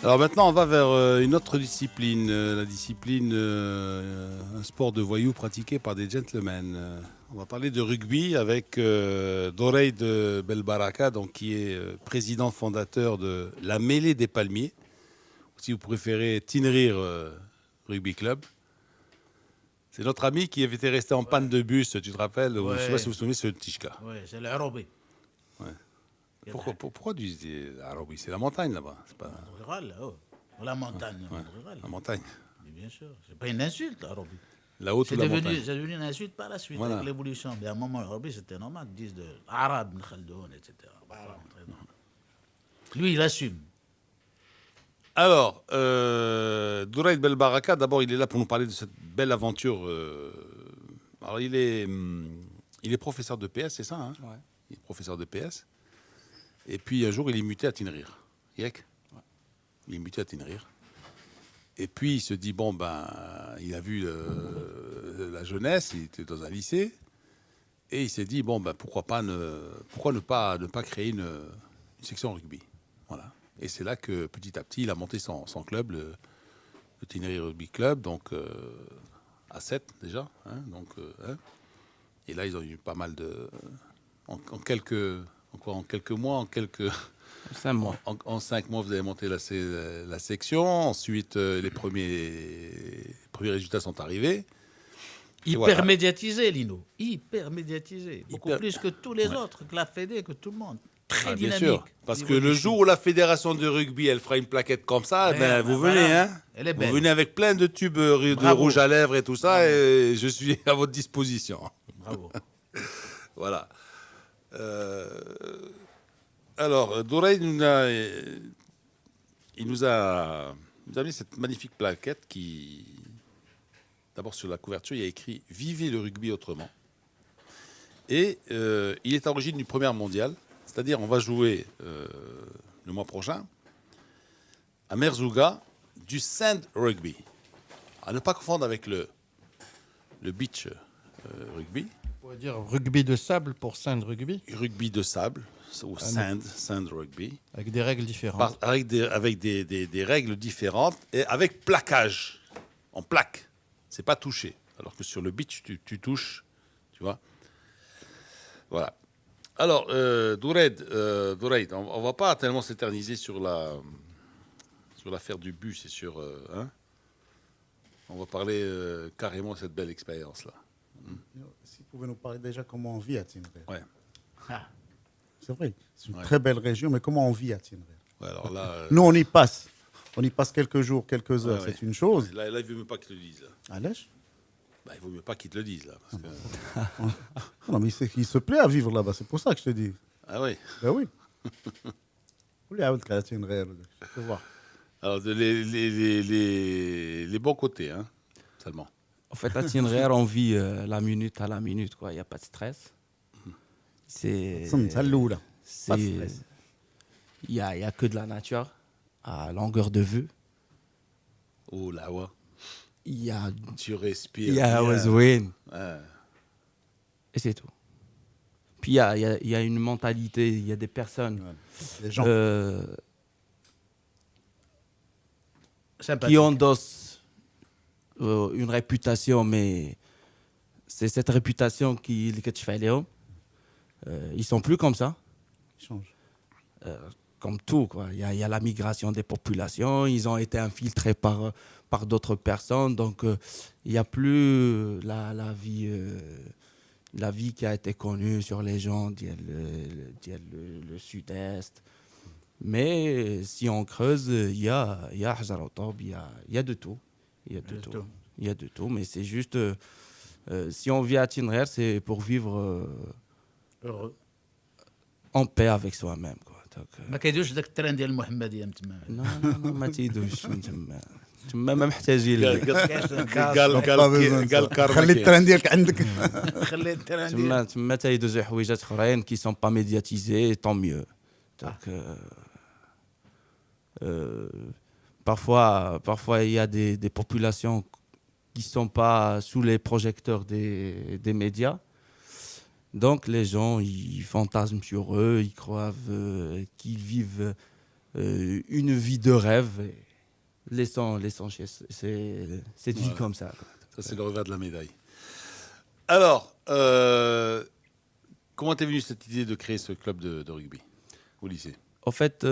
Alors maintenant, on va vers une autre discipline, la discipline, un sport de voyous pratiqué par des gentlemen. On va parler de rugby avec Doreid Belbaraka, donc, qui est président fondateur de la Mêlée des Palmiers, ou si vous préférez Tinrir Rugby Club. C'est notre ami qui était resté en panne de bus, tu te rappelles, ou, je ne sais pas si vous vous souvenez, c'est le Tishka. Oui, c'est l'Europe. Pourquoi tu dis Arabi? C'est la montagne là-bas. C'est pas... Rural, oh. La montagne. Ouais, Rural. la montagne. Mais bien sûr. C'est pas une insulte, l'Europe. La haute ou la montagne. C'est devenu une insulte par la suite, Voilà. avec l'évolution. Mais à un moment, l'Europe, c'était normal. Ils disent de arabe, Khaldoun, etc. Lui, il assume. Alors, Douraïd Belbaraka, d'abord, il est là pour nous parler de cette belle aventure. Alors, il est professeur de PS, c'est ça, hein? Ouais. Il est professeur de PS. Et puis, un jour, il est muté à Tinrir. Yek? Ouais. Il est muté à Tinrir. Et puis, il se dit, bon, ben, il a vu la jeunesse, il était dans un lycée. Et il s'est dit, bon, ben, pourquoi ne pas créer une section rugby? Voilà. Et c'est là que, petit à petit, il a monté son club, le Tinrir Rugby Club, donc à 7 déjà. Hein, donc, et là, ils ont eu pas mal de... En quelques mois, 5 mois. En 5 mois, vous avez monté la section. Ensuite, les premiers résultats sont arrivés. Hyper voilà. médiatisé, Lino. Hyper médiatisé. Beaucoup Hyper... plus que tous les autres, que la Fédé, que tout le monde. Très bien dynamique. sûr. Parce que le jour où la fédération de rugby, elle fera une plaquette comme ça, ben, vous venez, voilà. hein. Elle est belle. Vous venez avec plein de tubes de Bravo. rouge à lèvres et tout ça, et je suis à votre disposition. Bravo. Voilà. Alors, Douraïd il nous a mis cette magnifique plaquette qui, d'abord sur la couverture, il y a écrit « Vivez le rugby autrement ». Et il est à l'origine du Première mondiale, c'est-à-dire on va jouer le mois prochain à Merzouga du sand rugby. À ne pas confondre avec le beach rugby. On pourrait dire rugby de sable pour sand rugby, Rugby de sable, ou sand rugby. avec des règles différentes. Avec des règles différentes et avec plaquage, en plaque. C'est pas touché. Alors que sur le beach, tu touches, tu vois. Voilà. Alors, Douraïd, on va pas tellement s'éterniser sur l'affaire du bus et sur... hein. On va parler carrément de cette belle expérience-là. Si vous pouvez nous parler déjà comment on vit à Tinrir. Ouais. Ah. C'est vrai, c'est une Ouais. très belle région, mais comment on vit à Tinrir? Ouais, alors là, Nous, on y passe. On y passe quelques jours, quelques heures, ouais. c'est une chose. Là, il vaut mieux pas qu'ils te le disent. Là. Allège? Bah, il vaut mieux pas qu'ils te le disent, là. Parce que... Non, mais il se plaît à vivre là-bas, c'est pour ça que je te dis. Ah oui. Ben oui. Je peux voir. Alors, les bons côtés, hein, seulement. En fait, à Tinrer, on vit la minute à la minute, quoi. Il n'y a pas de stress. C'est... Ça lourd, là. c'est- Pas de stress. Il y a que de la nature à longueur de vue. Oh là, ouais. Il y a... Tu respires. Il y a bien. Wazouin. Ouais. Et c'est tout. Puis il y a une mentalité, il y a des personnes Les gens. Sympathique. qui endossent une réputation, mais c'est cette réputation qui te fait aller. Ils sont plus comme ça, Ils changent. comme tout, quoi. Il y a la migration des populations, ils ont été infiltrés par d'autres personnes, donc il n'y a plus la vie qui a été connue sur les gens le sud-est. Mais si on creuse, il y a Hajar al-Taub, il y a de tout. Il y a de tout. Il y a de tout, mais c'est juste... si on vit à Tinrer, c'est pour vivre Heureux. en paix avec soi-même, quoi. Donc, ما كيدوش ذاك الترند ديال المحمديه من تما. non, ما تيدوش من تما ما محتاجين لك. قال خلي الترند ديالك عندك. خلي الترند ديال تما تيدوزو حويجات اخرين qui sont pas médiatisés, tant mieux. Donc, parfois il y a des populations qui sont pas sous les projecteurs des médias. Donc les gens ils fantasment sur eux, ils croient qu'ils vivent une vie de rêve. Laissons chez. C'est dit comme ça. Ça, c'est le revers de la médaille. Alors, comment t'es venue cette idée de créer ce club de rugby au lycée? En fait,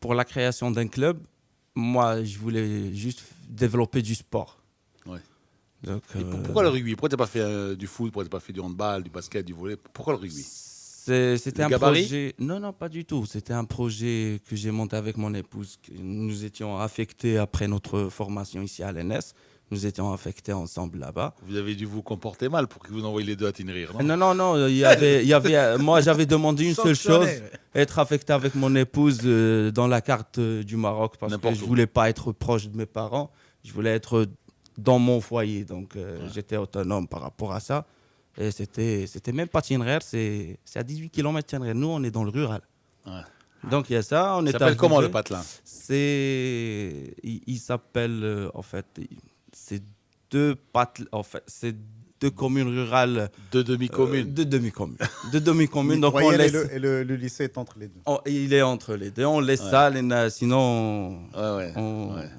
pour la création d'un club, moi, je voulais juste développer du sport. Ouais. Donc, Et pourquoi le rugby? Pourquoi t'as pas fait du foot? Pourquoi t'as pas fait du handball, du basket, du volley? Pourquoi le rugby? C'était Le un gabarit? projet. Non, pas du tout. C'était un projet que j'ai monté avec mon épouse. Nous étions affectés après notre formation ici à l'ENS. Nous étions affectés ensemble là-bas. Vous avez dû vous comporter mal pour que vous envoyiez les deux à Tinrire, non? Non. Il y avait, moi, j'avais demandé une seule chose, Sanctionné. être affecté avec mon épouse dans la carte du Maroc parce que N'importe je où. voulais pas être proche de mes parents. Je voulais être dans mon foyer. Donc, j'étais autonome par rapport à ça. Et c'était même pas Tinrire, c'est à 18 km de Tinrire. Nous, on est dans le rural. Ouais. Donc, il y a ça. On Ça est s'appelle comment arrivé. le patelin? Il s'appelle, en fait, c'est c'est deux communes rurales. Deux demi-communes. Deux demi-communes. Deux demi-communes. Donc, on Moyenne laisse. et le lycée est entre les deux. Il est entre les deux. On laisse Ouais. ça, sinon Ouais.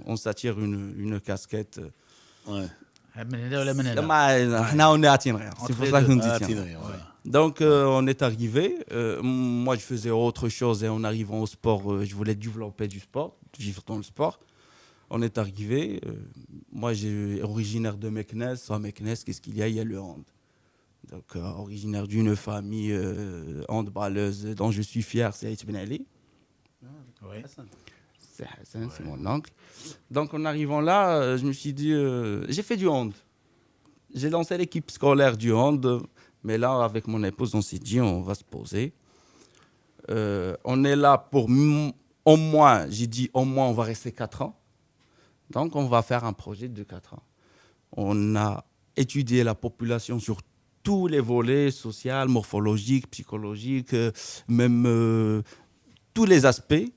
on s'attire une casquette. Ouais. On est à Tinrire. C'est pour ça qu'on dit Ah, tiens. Tinrire, voilà. Donc, on est arrivé. Moi, je faisais autre chose et en arrivant au sport, je voulais développer du sport, vivre dans le sport. On est arrivé. Moi, j'ai originaire de Meknès. À Meknès, qu'est-ce qu'il y a? Il y a le hand. Donc, originaire d'une famille handballeuse dont je suis fier, c'est Aït Ben Ali. Oui. C'est Hassan, c'est mon oncle. Donc, en arrivant là, je me suis dit, j'ai fait du hand. J'ai lancé l'équipe scolaire du hand, mais là, avec mon épouse, on s'est dit, on va se poser. On est là pour au moins, j'ai dit, au moins, on va rester 4 ans. Donc, on va faire un projet de 4 ans. On a étudié la population sur tous les volets, social, morphologique, psychologique, même tous les aspects.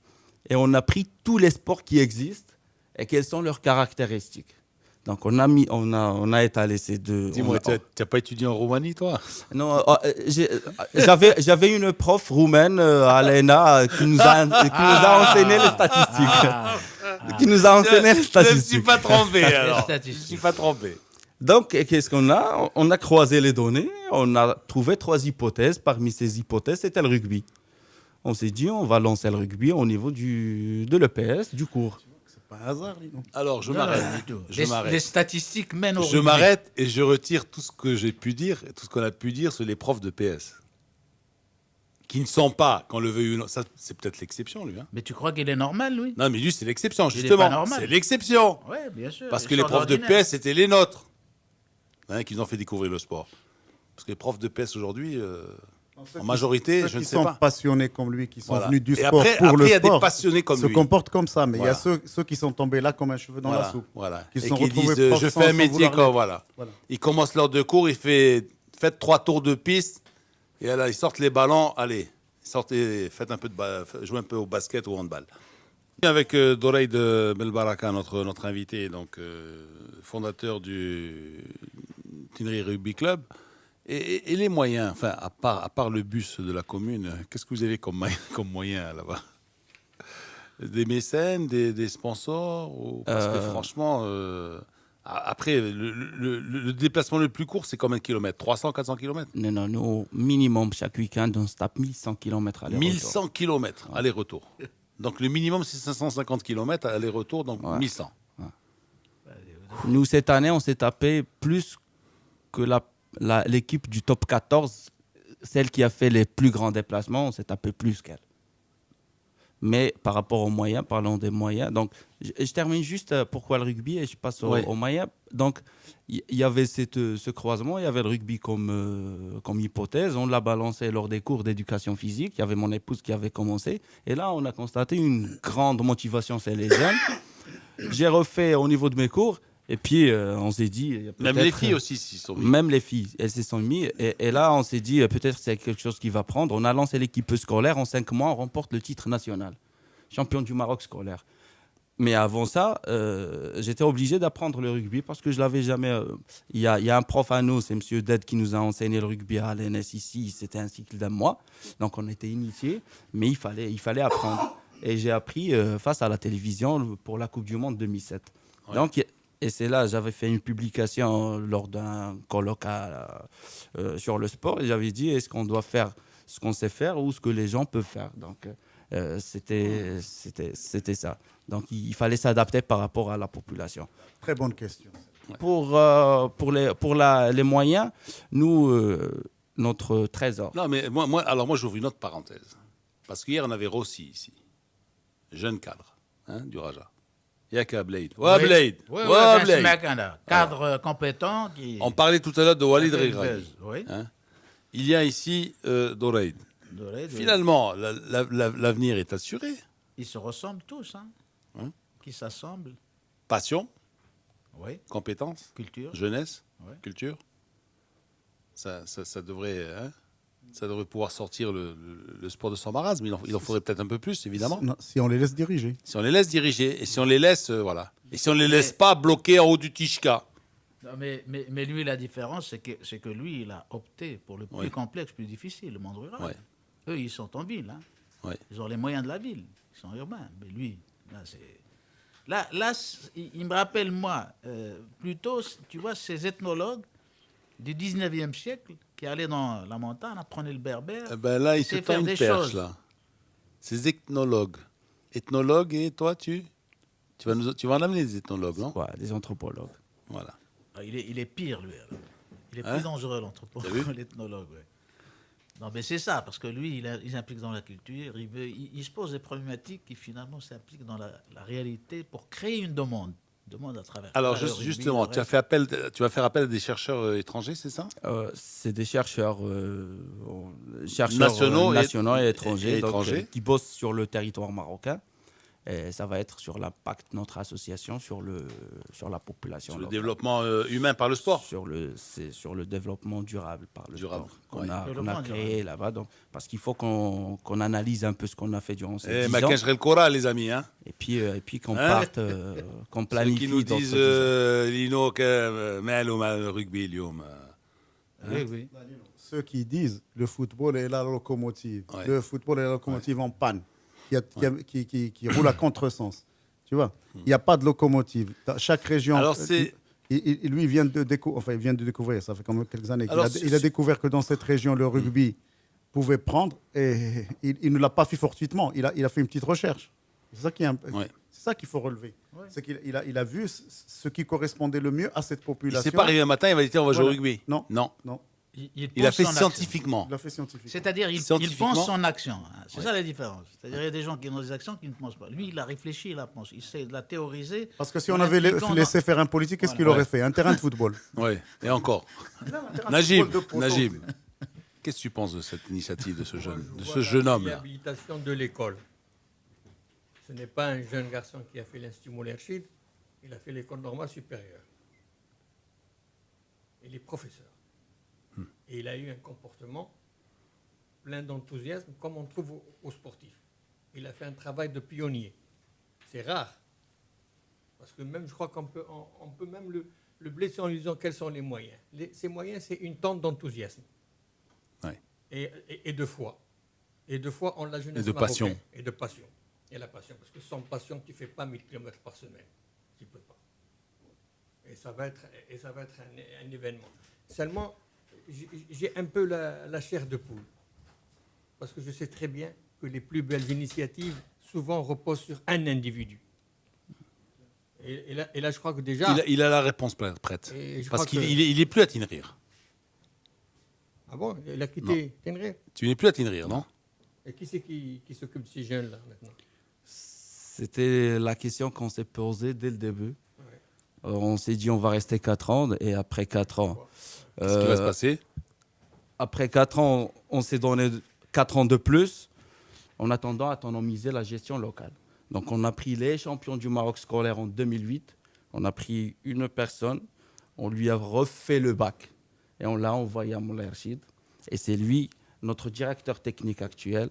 Et on a pris tous les sports qui existent et quelles sont leurs caractéristiques. Donc, on a étalé ces deux. Dis-moi, tu n'as pas étudié en Roumanie, toi? Non, j'avais une prof roumaine à l'ENA qui nous a enseigné les statistiques. Qui nous a enseigné les Je ne statistiques. suis pas trompé, alors. Je statistiques. ne suis pas trompé. Donc, qu'est-ce qu'on a? On a croisé les données, on a trouvé 3 hypothèses. Parmi ces hypothèses, c'était le rugby. On s'est dit, on va lancer le rugby au niveau de l'EPS, du cours. C'est pas un hasard, lui, non? Alors, je m'arrête. Je Les m'arrête. statistiques mènent au Je rugby. m'arrête et je retire tout ce que j'ai pu dire, et tout ce qu'on a pu dire sur les profs de PS. Qui ne sont pas, qu'on le veuille ou non. Ça, c'est peut-être l'exception, lui. Hein. Mais tu crois qu'il est normal, lui? Non, mais lui, c'est l'exception, Il est justement. pas normal. C'est l'exception. Oui, bien sûr. Parce que les profs de PS, c'était les nôtres. Hein, qui nous ont fait découvrir le sport. Parce que les profs de PS aujourd'hui, en majorité, je ne sais Ceux qui pas. sont passionnés comme lui, qui sont Voilà. venus du Et sport après, pour le il y a des sport, passionnés comme se lui. comportent comme ça. Mais il y a Voilà. ceux qui sont tombés là comme un cheveu dans la Voilà, soupe. voilà. Qui Et se sont qui retrouvés disent, profs je sans fais un métier vouloir comme, l'être. voilà. Voilà. Ils commencent l'heure de cours, faites 3 tours de piste, et là, ils sortent les ballons, allez, faites un peu jouez un peu au basket ou au handball. Avec Doreid Belbaraka, notre invité, donc fondateur du Tinrire Rugby Club, et les moyens, enfin, à part le bus de la commune, qu'est-ce que vous avez comme moyens là-bas? Des mécènes, des sponsors parce que franchement, après, le déplacement le plus court, c'est combien de kilomètres? 300, 400 kilomètres? Non, nous, minimum, chaque week-end, on se tape 1100 km à 1100 kilomètres aller-retour. Donc le minimum, c'est 550 kilomètres aller-retour, donc Ouais. 1100. Nous, cette année, on s'est tapé plus que l'équipe du top 14, celle qui a fait les plus grands déplacements, on s'est tapé plus qu'elle. Mais par rapport aux moyens, parlons des moyens. Donc, je termine juste pourquoi le rugby et je passe aux moyens. Donc, il y avait ce croisement, il y avait le rugby comme hypothèse. On l'a balancé lors des cours d'éducation physique. Il y avait mon épouse qui avait commencé. Et là, on a constaté une grande motivation chez les jeunes. J'ai refait au niveau de mes cours. Et puis, on s'est dit... Même les filles aussi s'y sont mis. Même les filles, elles se sont mises. Et là, on s'est dit, peut-être c'est quelque chose qui va prendre. On a lancé l'équipe scolaire. En 5 mois, on remporte le titre national. Champion du Maroc scolaire. Mais avant ça, j'étais obligé d'apprendre le rugby parce que je ne l'avais jamais... Il y a un prof à nous, c'est M. Ded, qui nous a enseigné le rugby à l'ENS ici. C'était un cycle d'un mois. Donc, on était initiés. Mais il fallait apprendre. et j'ai appris face à la télévision pour la Coupe du Monde 2007. Ouais. Donc, et c'est là, j'avais fait une publication lors d'un colloque sur le sport et j'avais dit est-ce qu'on doit faire ce qu'on sait faire ou ce que les gens peuvent faire. Donc, c'était ça. Donc, il fallait s'adapter par rapport à la population. Très bonne question. Pour les moyens, nous, notre trésor. Non, mais moi j'ouvre une autre parenthèse. Parce qu'hier, on avait Rossi ici, jeune cadre du Raja. Il n'y a qu'à Blade. Ouais, Blade. Oui, Ouais, c'est un Blade. mec, un cadre compétent qui. On parlait tout à l'heure de Walid qui fait le Regragui. buzz, Oui. Il y a ici Doreid. Doré, Finalement, l'avenir est assuré. Ils se ressemblent tous, qui s'assemblent. Passion, Oui. compétence, Culture. jeunesse, Ouais. culture. Ça devrait, ça devrait pouvoir sortir le sport de son marasme. Il en faudrait peut-être un peu plus, évidemment. Non, si on les laisse diriger. Si on les laisse diriger, et si on les laisse, voilà. Et si on les laisse pas bloqués en haut du Tishka. Non, mais lui, la différence, c'est que lui, il a opté pour le plus Oui. complexe, plus difficile, le monde rural. Ouais. Eux, ils sont en ville. Ouais. Ils ont les moyens de la ville. Ils sont urbains. Mais lui, là, c'est. Là, il me rappelle, moi, plutôt, tu vois, ces ethnologues du 19e siècle qui allaient dans la montagne, apprenaient le berbère. Eh ben là, il C'est se faire tend une des perche, choses. là. Ces ethnologues. Ethnologues, et toi, tu vas en amener des ethnologues, non? Quoi, des anthropologues. Voilà. Ah, il est pire, lui. Alors. Il est Hein? plus dangereux, T'as l'anthropologue, vu l'ethnologue. Ouais. Non, mais c'est ça, parce que lui, il s'implique dans la culture, il se pose des problématiques qui finalement s'impliquent dans la réalité pour créer une demande à travers. Alors, le rugby, justement, le tu vas faire appel à des chercheurs étrangers, c'est ça? C'est des chercheurs, Nationaux nationaux et- et étrangers, et donc, étrangers. qui bossent sur le territoire marocain. Et ça va être sur l'impact de notre association sur la population. Sur le locale. développement humain par le sport. C'est sur le développement durable par le Durable, sport qu'on ouais. a Développement créé durable. là-bas. Donc, parce qu'il faut qu'on analyse un peu ce qu'on a fait durant ces Eh, 10 ma ans. cacherai le Cora, les amis. Hein. Et puis qu'on Hein parte, qu'on Ceux planifie. qui nous d'autres disent, 10 ans. Lino, que ماله مع الرugby اليوم. Oui, oui. Ceux qui disent le football est la locomotive. Ouais. Le football est la locomotive en panne, qui roule à contresens. Tu vois, il n'y a pas de locomotive. Dans chaque région. Alors, c'est- lui, il vient de découvrir. Ça fait quand même quelques années. Alors, Il a découvert que dans cette région, le rugby pouvait prendre et il ne l'a pas fait fortuitement. Il a fait une petite recherche. C'est ça qui est Ouais. c'est ça qu'il faut relever. Ouais. C'est qu'il a vu ce qui correspondait le mieux à cette Il population. s'est pas réveillé un matin, il va dire on va jouer au Voilà. rugby. Non. Non. Non, Il a pense fait son action. scientifiquement. il l'a fait scientifiquement. C'est-à-dire, il Scientifiquement. pense son action. C'est ça la différence. C'est-à-dire, il y a des gens qui ont des actions qui ne pensent pas. Lui, il a réfléchi, il a pensé. Il sait de la théoriser. Parce que si En on avait impliquant laissé faire un politique, qu'est-ce qu'il Voilà. aurait fait? Un terrain de football. Oui, et encore. Najib, qu'est-ce que tu penses de cette initiative de ce jeune homme-là? La réhabilitation de l'école. Ce n'est pas un jeune garçon qui a fait l'Institut Moulay-Rachid, il a fait l'école normale supérieure. Il est professeur. Et il a eu un comportement plein d'enthousiasme, comme on trouve aux sportifs. Il a fait un travail de pionnier. C'est rare. Parce que même, je crois qu'on peut, on peut même le blesser en lui disant quels sont les moyens. Ces moyens, c'est une tente d'enthousiasme. Ouais. Et de foi. Et de foi en la jeunesse Et de passion. marocaine. Et de passion. Et la passion. Parce que sans passion, tu ne fais pas 1000 km par semaine. Tu ne peux pas. Et ça va être un événement. Seulement, j'ai un peu la chair de poule. Parce que je sais très bien que les plus belles initiatives, souvent, reposent sur un individu. Et là, je crois que déjà... Il a la réponse prête. Et je Parce crois qu'il que- il est plus à Tinrir. Ah bon, il a quitté Tenerife. Tu n'es plus à Tinrir, non? Et qui c'est qui s'occupe de ces jeunes-là, maintenant? C'était la question qu'on s'est posée dès le début. On s'est dit on va rester 4 ans et après 4 ans, Qu'est-ce qui va se passer? après 4 ans, on s'est donné 4 ans de plus en attendant à autonomiser la gestion locale. Donc on a pris les champions du Maroc scolaire en 2008, on a pris une personne, on lui a refait le bac et on l'a envoyé à Moulay Rachid. Et c'est lui, notre directeur technique actuel.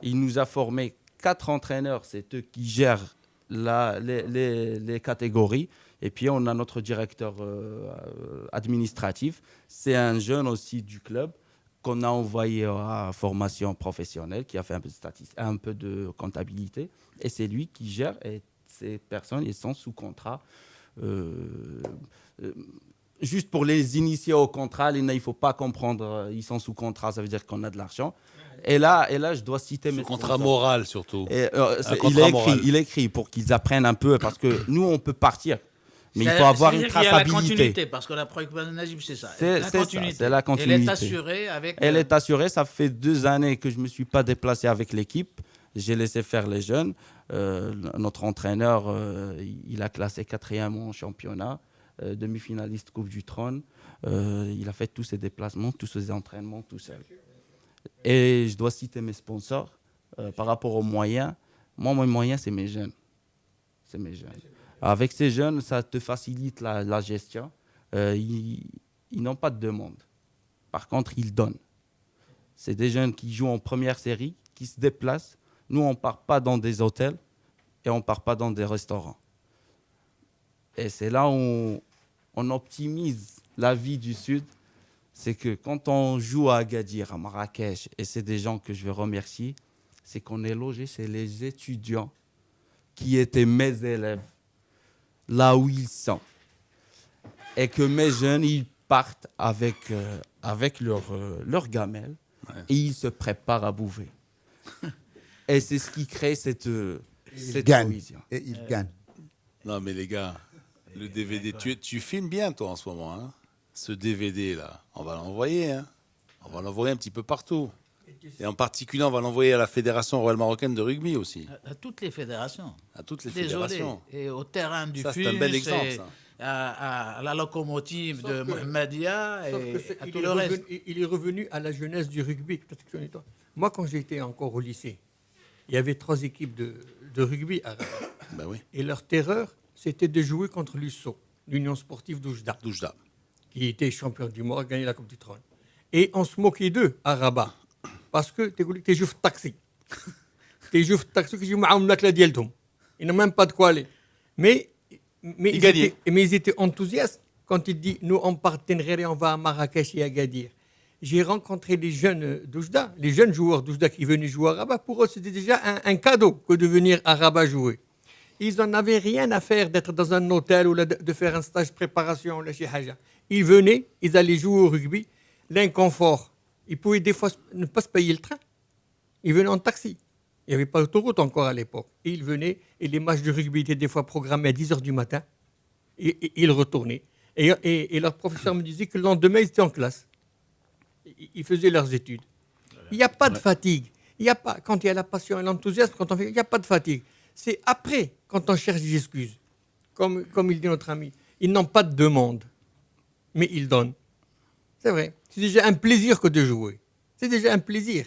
Il nous a formé 4 entraîneurs, c'est eux qui gèrent les catégories. Et puis on a notre directeur administratif, c'est un jeune aussi du club qu'on a envoyé à formation professionnelle, qui a fait un peu de comptabilité. Et c'est lui qui gère. Et ces personnes, ils sont sous contrat. Juste pour les initier au contrat, il ne faut pas comprendre, ils sont sous contrat, ça veut dire qu'on a de l'argent. Et là, je dois citer mes Contrat sponsors. moral surtout. Et, Moral. il écrit pour qu'ils apprennent un peu, parce que nous, on peut partir. Mais il C'est- faut avoir une c'est-à-dire qu'il y a la traçabilité. continuité, parce que la préoccupation de Najib, c'est ça. C'est ça, c'est la continuité. Elle est assurée avec. Elle est assurée. Ça fait 2 années que je ne me suis pas déplacé avec l'équipe. J'ai laissé faire les jeunes. Notre entraîneur, il a classé 4e en championnat, demi-finaliste Coupe du Trône. Il a fait tous ses déplacements, tous ses entraînements tout seul. Et je dois citer mes sponsors par rapport aux moyens. Moi, mes moyens, c'est mes jeunes. C'est mes jeunes. Avec ces jeunes, ça te facilite la gestion. Ils n'ont pas de demande. Par contre, ils donnent. C'est des jeunes qui jouent en première série, qui se déplacent. Nous, on ne part pas dans des hôtels et on ne part pas dans des restaurants. Et c'est là où on optimise la vie du Sud. C'est que quand on joue à Agadir, à Marrakech, et c'est des gens que je veux remercier, c'est qu'on est logé, c'est les étudiants qui étaient mes élèves, là où ils sont. Et que mes jeunes, ils partent avec leur gamelle et ils se préparent à bouffer. Et c'est ce qui crée cette gagne. cohésion. Et il gagne. Non, mais les gars, le DVD, tu filmes bien, toi, en ce moment. Hein, ce DVD-là, on va l'envoyer. Hein. On va l'envoyer un petit peu partout. Et en particulier, on va l'envoyer à la Fédération royale marocaine de rugby aussi. À toutes les fédérations. À toutes les Désolé. fédérations. Et au terrain du Ça, c'est film, un bel exemple, ça. à la locomotive de Mohamedia Sauf et que à tout le reste. il est revenu à la jeunesse du rugby. Moi, quand j'étais encore au lycée, il y avait 3 équipes de rugby à Rabat. Ben oui, Et leur terreur, c'était de jouer contre l'USO, l'Union sportive d'Oujda, Doujda. qui était champion du Maroc, gagné la Coupe du Trône. Et on se moquait d'eux à Rabat, parce que tu joues au taxi. Tu joues au taxi, tu joues avec la dieltoum. Ils n'ont même pas de quoi aller. Mais ils étaient enthousiastes quand ils disent nous, on partenariat, on va à Marrakech et à Agadir. J'ai rencontré les jeunes d'Oujda, les jeunes joueurs d'Oujda qui venaient jouer à Rabat. Pour eux, c'était déjà un cadeau que de venir à Rabat jouer. Ils n'en avaient rien à faire d'être dans un hôtel ou de faire un stage de préparation. Ils venaient, ils allaient jouer au rugby. L'inconfort, ils pouvaient des fois ne pas se payer le train. Ils venaient en taxi. Il n'y avait pas d'autoroute encore à l'époque. Et ils venaient, et les matchs de rugby étaient des fois programmés à 10h du matin. Et ils retournaient. Et leur professeur me disait que le lendemain, ils étaient en classe. Ils faisaient leurs études. Il n'y a pas de fatigue. Il y a pas, quand il y a la passion et l'enthousiasme, il n'y a pas de fatigue. C'est après, quand on cherche des excuses. Comme il dit notre ami, ils n'ont pas de demande, mais ils donnent. C'est vrai. C'est déjà un plaisir que de jouer. C'est déjà un plaisir.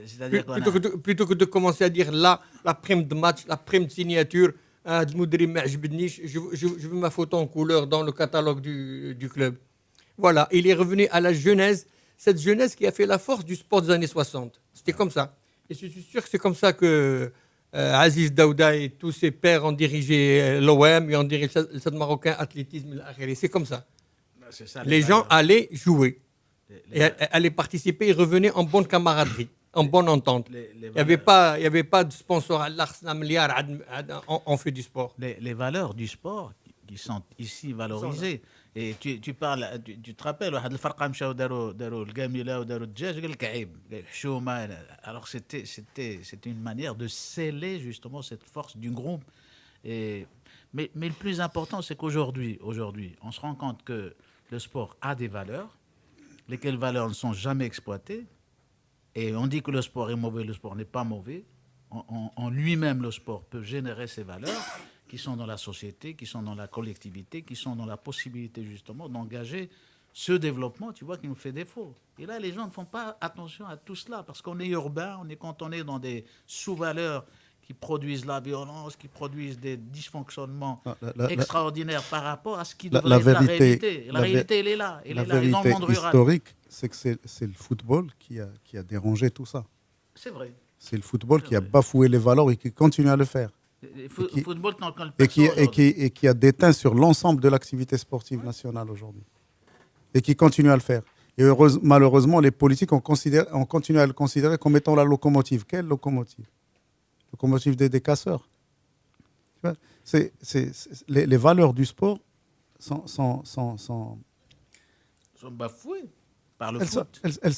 C'est-à-dire qu'on Plutôt que de commencer à dire là, la prime de match, la prime de signature, je veux ma photo en couleur dans le catalogue du club. Voilà, il est revenu à la jeunesse, cette jeunesse qui a fait la force du sport des années 60. C'était comme ça. Et je suis sûr que c'est comme ça que Aziz Daouda et tous ses pairs ont dirigé l'OM et ont dirigé le Stade marocain athlétisme. C'est comme ça. c'est ça, Les gens valeurs. allaient jouer, Les- et allaient participer et revenaient en bonne camaraderie, en bonne entente. les Il n'y avait pas de sponsor à l'Arsenal milliard, on fait du sport. les valeurs du sport qui sont ici valorisées. Et tu parles, tu te rappelles, واحد الفرقة مشاو داروا القاملة وداروا الدجاج قال لك عيب حشومة. Alors c'était une manière de sceller justement cette force du groupe. Mais le plus important, c'est qu'aujourd'hui, on se rend compte que le sport a des valeurs, lesquelles valeurs ne sont jamais exploitées. Et on dit que le sport est mauvais, le sport n'est pas mauvais. En lui-même, le sport peut générer ces valeurs qui sont dans la société, qui sont dans la collectivité, qui sont dans la possibilité justement d'engager ce développement, tu vois, qui nous fait défaut. Et là, les gens ne font pas attention à tout cela parce qu'on est urbain, on est cantonné dans des sous-valeurs qui produisent la violence, qui produisent des dysfonctionnements extraordinaires par rapport à ce qui devrait être la réalité. La réalité, elle est là. Elle est là, et dans le monde rural. Historique, c'est que c'est le football qui a dérangé tout ça. C'est vrai. C'est le football qui a bafoué les valeurs et qui continue à le faire. Le football, quand le Et qui a déteint sur l'ensemble de l'activité sportive nationale aujourd'hui. Et qui continue à le faire. Et malheureusement, les politiques ont continué à le considérer comme étant la locomotive. Quelle locomotive? Locomotive des casseurs. Tu vois, les valeurs du sport sont Ils sont bafoués par le elles foot.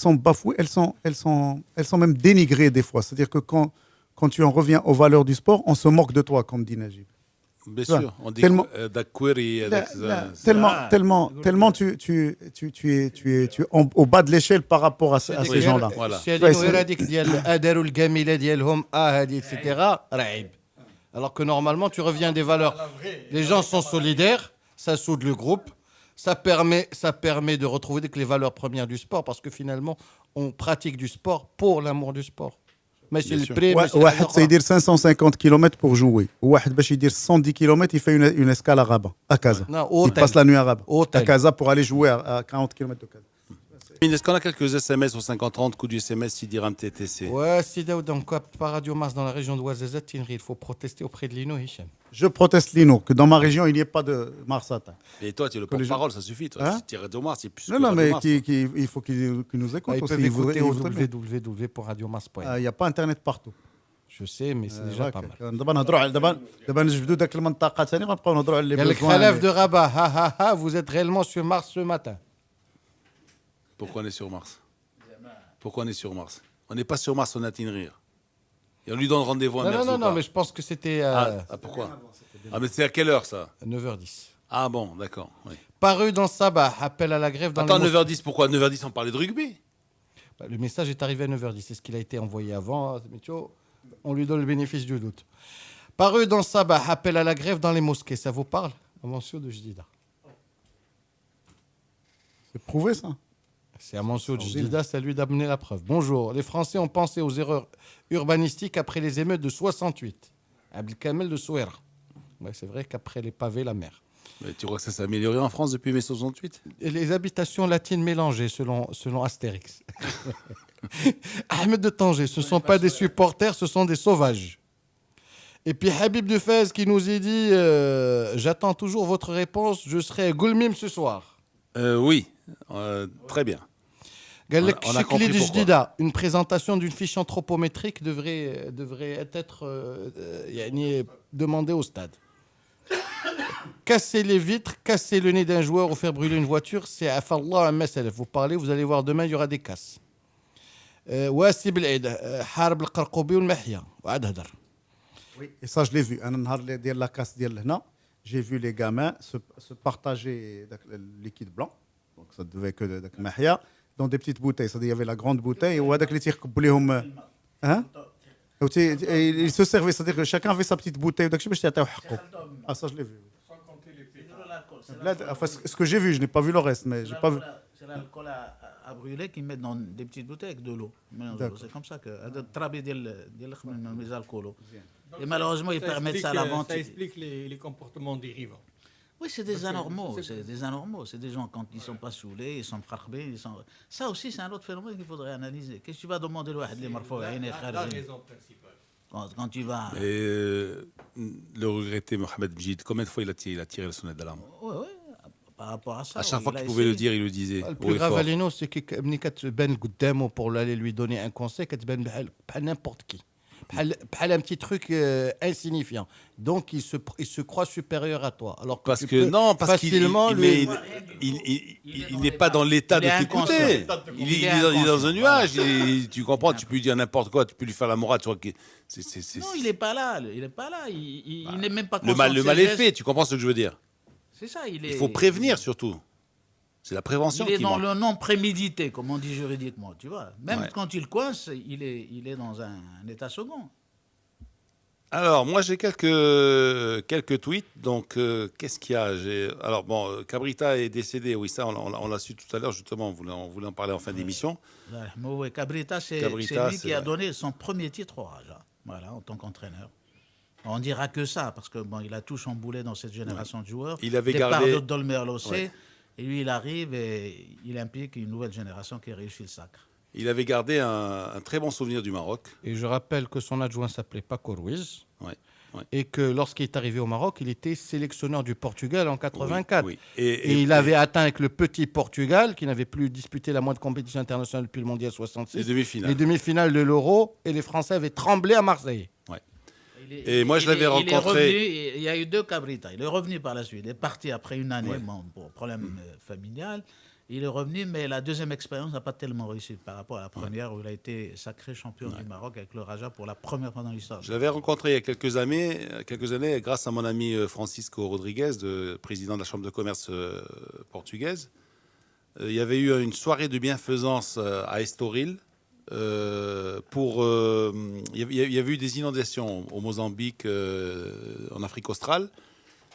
sont bafouées, elles sont même dénigrées des fois. C'est-à-dire que quand tu en reviens aux valeurs du sport, on se moque de toi, comme dit Najib. Bien Tu vois, sûr, on dit tellement- Dakweri, Tellement tu es au bas de l'échelle par rapport à ces gens-là. Voilà. الشيء اللي نوير هذيك ديال اداروا الجميله ديالهم هذه اتسيتيرا رعيب. Alors que normalement tu reviens des valeurs. Les gens sont solidaires, ça soude le groupe, ça permet de retrouver les valeurs premières du sport parce que finalement on pratique du sport pour l'amour du sport. Mais c'est le sûr. prix. واحد سيدير 550 km pour jouer. وواحد باش يدير 110 km, il fait une escale à Rabat, à Casa. Non, Il hôtel. passe la nuit à Rabat, Hôtel. à Casa pour aller jouer à 40 km de Casa. Est-ce qu'on a quelques SMS au 50-30, coup du SMS, si dire un TTC? Ouais, si Daoud, donc par Radio Mars dans la région de Ouarzazate, il faut protester auprès de Lino Hicham. Je proteste, Lino, que dans ma région, il n'y ait pas de Marsata. Et toi, tu es le Que les gens- porte-parole, ça suffit. Toi. Hein Si tu es Radio Mars, c'est plus Non, que non, Radio mais Mars. il faut qu'ils nous écoutent Ils aussi. peuvent écouter au Ils voudraient bien. www.radiomars.fr. Il n'y a pas Internet partout. Je sais, mais c'est déjà pas mal. دابا نهضروا دابا نجبدوا ذاك المنطقه ثاني غنبقاو نهضروا على Il y a le Khalaf de Rabat, vous êtes réellement sur Mars ce matin. Pourquoi on est sur Mars? Pourquoi on est sur Mars? On n'est pas sur Mars, on a Tinrir. Et on lui donne rendez-vous à Mars. Non, mais je pense que c'était Pourquoi? Ah, mais c'est à quelle heure, ça? 9h10. Ah bon, d'accord. Oui. Paru dans Sabah, appel à la grève dans Attends, les 9h10, pourquoi? 9h10, on parlait de rugby. Le message est arrivé à 9h10, c'est ce qu'il a été envoyé avant. Mais tu vois, on lui donne le bénéfice du doute. Paru dans Sabah, appel à la grève dans les mosquées, ça vous parle? Un mention de Jdida. C'est prouvé ça. C'est à Mansour Jdida, c'est à lui d'amener la preuve. Bonjour, les Français ont pensé aux erreurs urbanistiques après les émeutes de 68. Abdelkamel de Souera. Ouais, c'est vrai qu'après les pavés, la mer. Mais tu crois que ça s'est amélioré en France depuis mai 68? Et les habitations latines mélangées, selon Astérix. Ahmed de Tanger, ce ne sont pas des supporters, ce sont des sauvages. Et puis Habib de Fez qui nous a dit j'attends toujours votre réponse, je serai à Goulmim ce soir. Oui, très bien. قال لك On a شكلي compris دي pourquoi. جديدة. Une présentation d'une fiche anthropométrique devrait être يعني demandée au stade. Casser les vitres, casser le nez d'un joueur ou faire brûler une voiture, c'est afallah un masalaf. Vous parlez, vous allez voir demain, il y aura des casses. واسي بالعيد حارب القرقوبي والمحيا وعاد هدر. Et ça, je l'ai vu. Un نهار ديال la casse ديال هنا, j'ai vu les gamins se partager le liquide blanc. Donc ça devait que داك المحيا dans des petites bouteilles. C'est-à-dire il y avait la grande bouteille وهذاك اللي تيقبوا لهم hein. Ils se servaient, c'est-à-dire que chacun avait sa petite bouteille وداك الشيء باش يعطيو حقه. Ah ça je l'ai vu. Là, enfin, ce que j'ai vu, je n'ai pas vu le reste, mais j'ai pas vu. C'est l'alcool à brûler qu'ils mettent dans des petites bouteilles avec de l'eau. D'accord. C'est comme ça que les alcools. Et malheureusement, ils permettent ça à la vente. Ça explique les comportements dérivants. Oui, c'est des anormaux. C'est des anormaux. C'est des gens, quand ils ne sont pas saoulés, ils sont frarbés. Ça aussi, c'est un autre phénomène qu'il faudrait analyser. Qu'est-ce que tu vas demander à les marfou'in et La raison principale. quand tu vas. Et le regretté Mohamed Mjid, combien de fois il a tiré le sonnet d'alarme? Oui, oui. Par rapport à ça. À chaque il fois a qu'il pouvait le essayé. dire, il le disait. Le haut plus et grave fort. à Lino, c'est que ملي كتبان قدامه pour aller lui donner un conseil, كتبان بحال n'importe qui. بحال un petit truc insignifiant. Donc il se croit supérieur à toi. Alors que Parce tu que peux non, parce qu'il facilement lui. il n'est pas dans l'état Il de est t'écouter. inconscient. Il est dans un nuage. Tu comprends, tu peux lui dire n'importe quoi, tu peux lui faire la morale. Tu vois, Non, il n'est pas là. Il n'est pas là. Il n'est même pas le conscient de mal ses est gestes. fait. Tu comprends ce que je veux dire? C'est ça. Il faut prévenir surtout. C'est la prévention Il est qui dans manque. le non prémédité, comme on dit juridiquement, tu vois. Même Ouais. quand il coince, il est dans un état second. Alors, moi, j'ai quelques tweets. Donc, qu'est-ce qu'il y a? Alors, bon, Cabrita est décédé. Oui, ça, on l'a su tout à l'heure, justement. On voulait en parler en fin d'émission. Ouais, Cabrita, c'est Cabrita, lui c'est qui a vrai. donné son premier titre au Raja, voilà, en tant qu'entraîneur. On dira que ça, parce que bon, il a tout chamboulé dans cette génération de joueurs. Il avait Départ gardé- de Dolmer Lossé, Ouais. et lui, il arrive et il implique une nouvelle génération qui réussit le sacre. Il avait gardé un très bon souvenir du Maroc. Et je rappelle que son adjoint s'appelait Paco Ruiz. Ouais. Ouais. et que lorsqu'il est arrivé au Maroc, il était sélectionneur du Portugal en 84. Oui. Et il avait atteint avec le petit Portugal, qui n'avait plus disputé la moindre compétition internationale depuis le Mondial 66, les demi-finales. les demi-finales de l'Euro, et les Français avaient tremblé à Marseille. Et moi, je l'avais rencontré. Il est revenu, il y a eu 2 Cabrita. Il est revenu par la suite. Il est parti après une année bon, pour problème familial. Il est revenu, mais la deuxième expérience n'a pas tellement réussi par rapport à la première, où il a été sacré champion du Maroc avec le Raja pour la première fois dans l'histoire. Je l'avais rencontré il y a quelques années grâce à mon ami Francisco Rodriguez, président de la Chambre de commerce portugaise. Il y avait eu une soirée de bienfaisance à Estoril. Il y avait eu des inondations au Mozambique, en Afrique australe.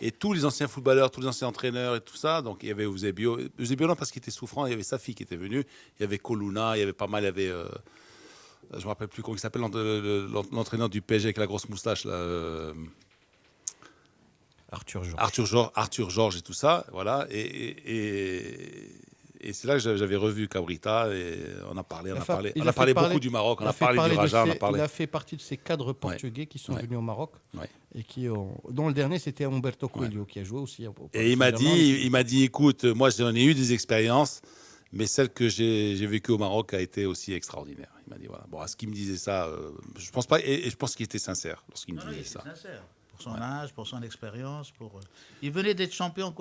Et tous les anciens footballeurs, tous les anciens entraîneurs et tout ça, donc il y avait Eusebio non parce qu'il était souffrant, il y avait sa fille qui était venue, il y avait Coluna, il y avait pas mal, il y avait, je me rappelle plus comment il s'appelle, l'entraîneur du PSG avec la grosse moustache là, Arthur Georges. Arthur Georges et tout ça, voilà, et c'est là que j'avais revu Cabrita et on a parlé beaucoup du Maroc, on a parlé du Raja, Il a fait partie de ces cadres portugais qui sont venus au Maroc et dont le dernier c'était Humberto Coelho qui a joué aussi. Et il m'a dit, écoute, moi j'en ai eu des expériences, mais celle que j'ai vécue au Maroc a été aussi extraordinaire. Il m'a dit voilà. Bon, à ce qu'il me disait ça, je pense pas, et je pense qu'il était sincère lorsqu'il me disait ça. Sincère. Pour son âge, pour son expérience, il venait d'être champion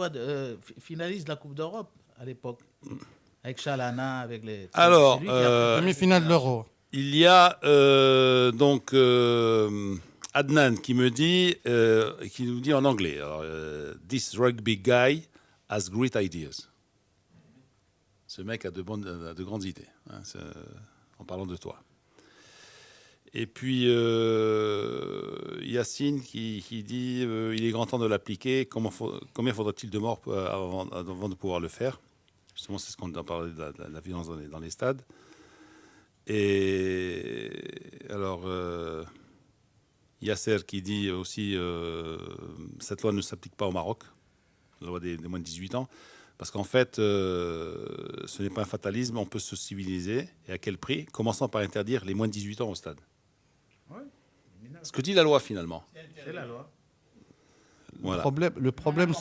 finaliste de la Coupe d'Europe à l'époque, avec Chalana, avec les. Alors, demi-finale de l'Euro. Il y a donc Adnan qui nous dit en anglais, alors, this rugby guy has great ideas. Ce mec a de grandes idées, hein, en parlant de toi. Et puis Yacine qui dit il est grand temps de l'appliquer. Combien faudra-t-il de morts avant de pouvoir le faire? Justement, c'est ce qu'on a parlé de la violence dans les stades. Et alors, Yasser qui dit aussi cette loi ne s'applique pas au Maroc, la loi des moins de 18 ans, parce qu'en fait, ce n'est pas un fatalisme, on peut se civiliser. Et à quel prix? Commençant par interdire les moins de 18 ans au stade. Ce que dit la loi finalement. C'est la loi. Voilà. Le problème,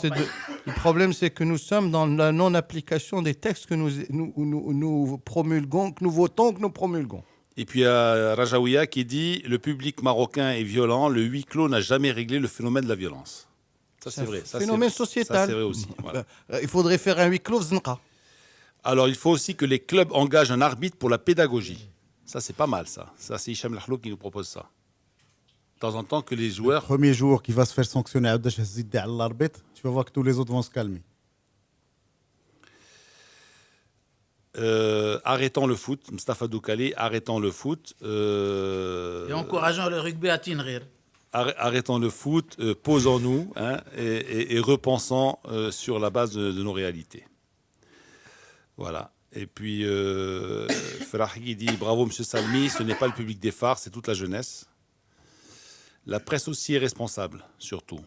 c'est que nous sommes dans la non-application des textes que nous promulguons, que nous votons, que nous promulguons. Et puis il y a Rajaouia qui dit le public marocain est violent, le huis clos n'a jamais réglé le phénomène de la violence. Ça c'est vrai. Phénomène sociétal. Ça c'est vrai aussi. Voilà. Il faudrait faire un huis clos Znqa. Alors il faut aussi que les clubs engagent un arbitre pour la pédagogie. Ça c'est pas mal ça. Ça c'est Hicham Lahlouk qui nous propose ça. De temps en temps que les joueurs... Le premier jour qui va se faire sanctionner à l'arbitre, tu vas voir que tous les autres vont se calmer. Arrêtons le foot, Mustafa Doukali, arrêtons le foot. Et encourageons le rugby à Tinrir. Arrêtons le foot, posons-nous hein, et repensons sur la base de nos réalités. Voilà. Et puis, Ferahi dit bravo, monsieur Salmi, ce n'est pas le public des phares, c'est toute la jeunesse. La presse aussi est responsable, surtout.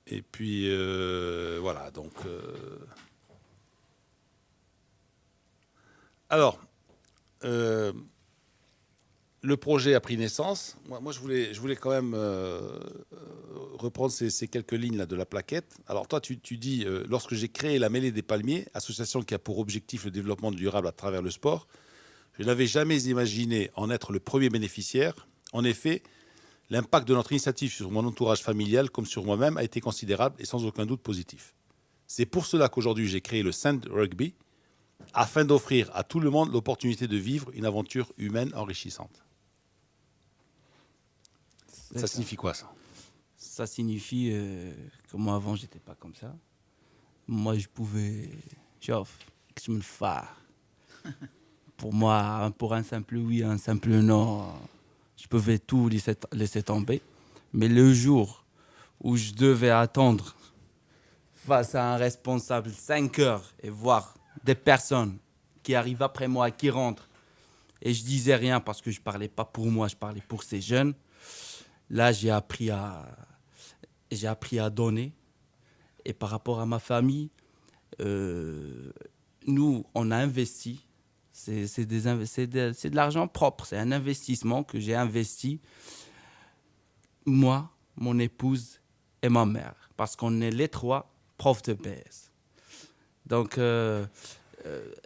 Et puis, voilà, donc... Alors, le projet a pris naissance. Moi je voulais quand même reprendre ces quelques lignes là de la plaquette. Alors toi, tu dis, lorsque j'ai créé la Mêlée des Palmiers, association qui a pour objectif le développement durable à travers le sport, je n'avais jamais imaginé en être le premier bénéficiaire. En effet, l'impact de notre initiative sur mon entourage familial comme sur moi-même a été considérable et sans aucun doute positif. C'est pour cela qu'aujourd'hui, j'ai créé le Sand Rugby, afin d'offrir à tout le monde l'opportunité de vivre une aventure humaine enrichissante. Ça signifie quoi, ça? Ça signifie que moi, avant, j'étais pas comme ça. Moi, je pouvais... je me phare. Pour moi, pour un simple oui, un simple non, je pouvais tout laisser tomber. Mais le jour où je devais attendre face à un responsable 5 heures et voir des personnes qui arrivent après moi, qui rentrent, et je disais rien parce que je parlais pas pour moi, je parlais pour ces jeunes. Là, j'ai appris à donner. Et par rapport à ma famille, nous, on a investi. C'est de l'argent propre. C'est un investissement que j'ai investi moi, mon épouse et ma mère, parce qu'on est les trois profs de PS. Donc,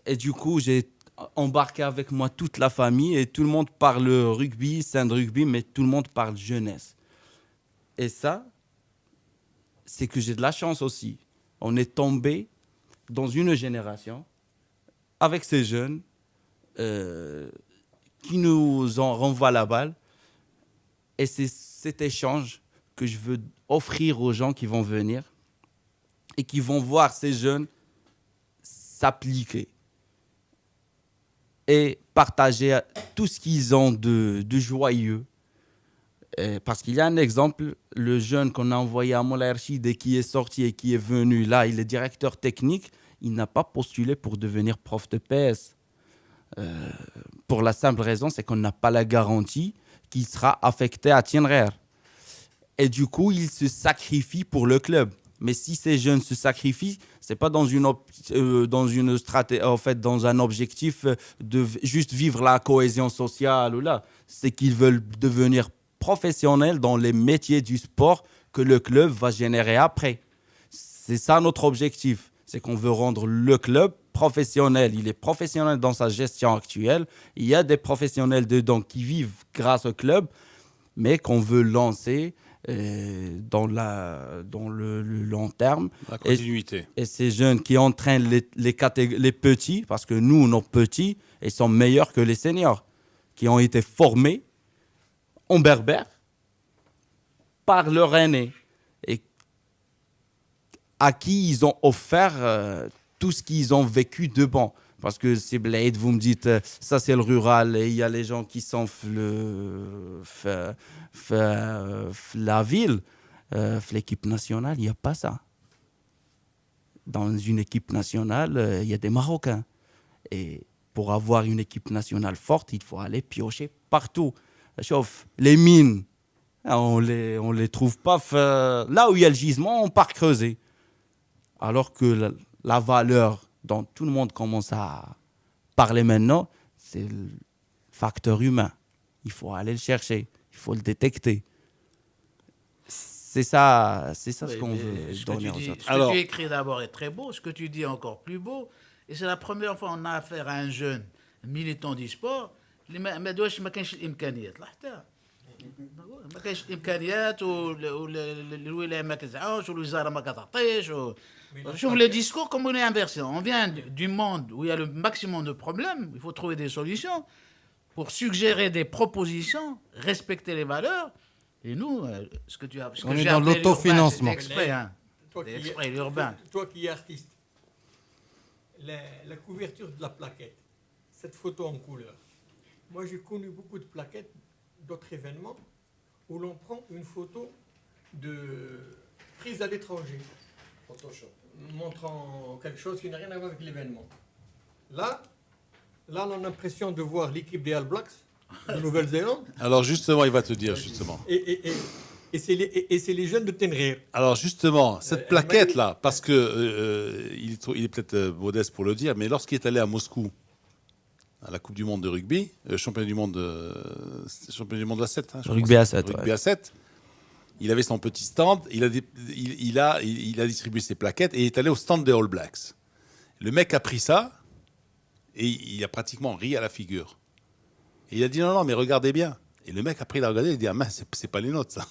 et du coup, j'ai embarqué avec moi toute la famille et tout le monde parle rugby, Saint-Rugby, mais tout le monde parle jeunesse. Et ça, c'est que j'ai de la chance aussi. On est tombé dans une génération avec ces jeunes qui nous en renvoient la balle. Et c'est cet échange que je veux offrir aux gens qui vont venir et qui vont voir ces jeunes s'appliquer et partager tout ce qu'ils ont de joyeux. Parce qu'il y a un exemple, le jeune qu'on a envoyé à Moulay Rachid et qui est sorti et qui est venu là, il est directeur technique, il n'a pas postulé pour devenir prof de PS. Pour la simple raison, c'est qu'on n'a pas la garantie qu'il sera affecté à Tienrer. Et du coup, il se sacrifie pour le club. Mais si ces jeunes se sacrifient, c'est pas dans une stratégie, en fait, dans un objectif de juste vivre la cohésion sociale ou là. C'est qu'ils veulent devenir professionnels dans les métiers du sport que le club va générer après. C'est ça notre objectif. C'est qu'on veut rendre le club professionnel. Il est professionnel dans sa gestion actuelle. Il y a des professionnels dedans qui vivent grâce au club, mais qu'on veut lancer dans le long terme. La continuité. Et ces jeunes qui entraînent les petits, parce que nous, nos petits, ils sont meilleurs que les seniors, qui ont été formés en berbère par leur aîné et à qui ils ont offert tout ce qu'ils ont vécu de bon. Parce que c'est Blade, vous me dites, ça c'est le rural, et il y a les gens qui sont la ville. L'équipe nationale, il n'y a pas ça. Dans une équipe nationale, il y a des Marocains. Et pour avoir une équipe nationale forte, il faut aller piocher partout. Sauf les mines, on les trouve pas. Là où il y a le gisement, on part creuser. Alors que la valeur dont tout le monde commence à parler maintenant, c'est le facteur humain. Il faut aller le chercher, il faut le détecter. C'est ça ce qu'on veut donner aux autres. Ce que tu écris d'abord est très beau, ce que tu dis est encore plus beau. Et c'est la première fois qu'on a affaire à un jeune militant du sport. ما كانش الامكانيات لحتى ما كانش الامكانيات والولايه ما كتزعمش والوزاره ما كتعطيش شوف le discours comme on est inversé. On vient du monde où il y a le maximum de problèmes, il faut trouver des solutions pour suggérer des propositions, respecter les valeurs. Et nous, ce que on est dans l'autofinancement. Exprès, l'urbain. Toi qui es artiste, la couverture de la plaquette, cette photo en couleur. Moi, j'ai connu beaucoup de plaquettes d'autres événements où l'on prend une photo prise à l'étranger, montrant quelque chose qui n'a rien à voir avec l'événement. Là, on a l'impression de voir l'équipe des All Blacks de Nouvelle-Zélande. Alors justement, il va te dire justement. Et c'est les jeunes de Tenerife. Alors justement, cette plaquette-là, parce que il est peut-être modeste pour le dire, mais lorsqu'il est allé à Moscou, à la Coupe du Monde de rugby, champion du monde à 7. Rugby à 7. Rugby à 7. Il avait son petit stand, il a distribué ses plaquettes et il est allé au stand des All Blacks. Le mec a pris ça et il a pratiquement ri à la figure. Et il a dit non, mais regardez bien. Et le mec après il a regardé, il a dit ah mince, c'est pas les nôtres ça.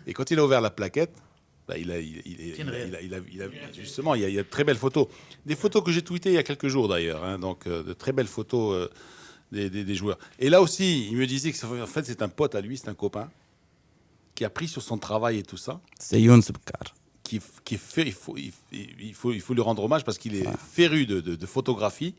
Et quand il a ouvert la plaquette, justement, il y a de très belles photos. Des photos que j'ai tweetées il y a quelques jours d'ailleurs. Hein, donc, de très belles photos des joueurs. Et là aussi, il me disait que en fait, c'est un pote à lui, c'est un copain, qui a pris sur son travail et tout ça. C'est Younes Bkar. Qui est fait, il faut lui rendre hommage parce qu'il est féru de photographie.